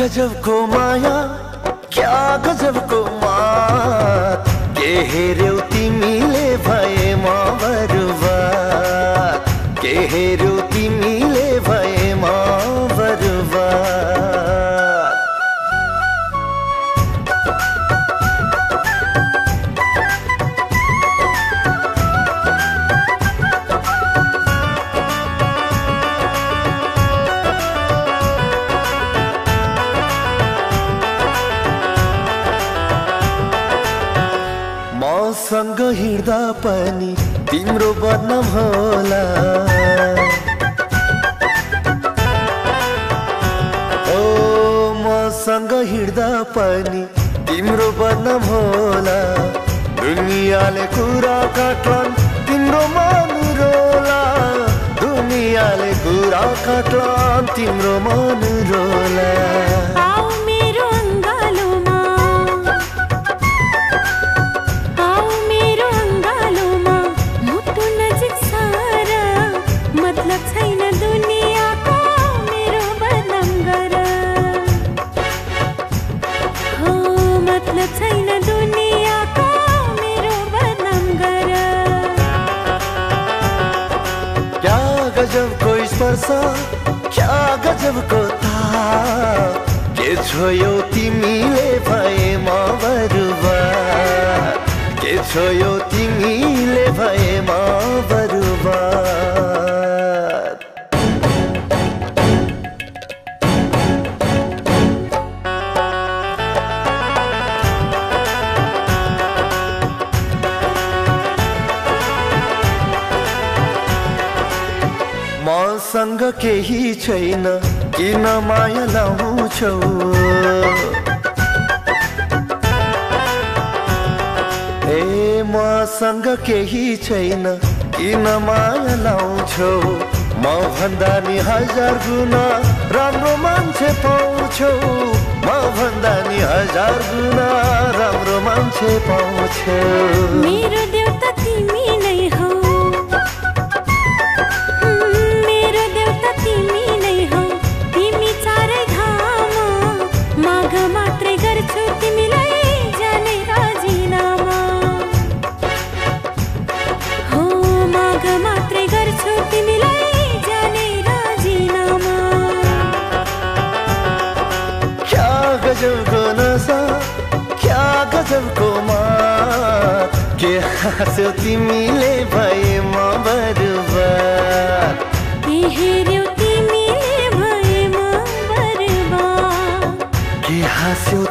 गजबको माया क्या गजबको मात के हेर्यौ तिमीले भए म बर्बाद के हेर्यौ तिमीले भए म बर्बाद मसँग हिँड्दा पनि तिम्रो बदनाम होला ओ मसँग हिँड्दा पनि तिम्रो बदनाम होला दुनियाले कुरा काट्लान् तिम्रो मन रोला दुनियाले कुरा काट्लान् तिम्रो मन रोला गजबको स्पर्श क्या गजबको ताप के छोयो तिमीले भए म बर्बाद के छोयो तिमीले भए म बर्बाद मसँग केही छैन किन माया लाउँछौ ए मसँग केही छैन किन माया लाउँछौ म भन्दा नि 1000 गुना राम्रो मान्छे पाउँछौ म भन्दा नि 1000 गुना राम्रो मान्छे पाउँछौ मेरो देउता तिमी नै हौ गजबको नशा क्या गजबको मात के हाँस्यौ तिमीले भए म बर्बाद के हेर्यौ तिमीले भए म बर्बाद के हाँस्यौ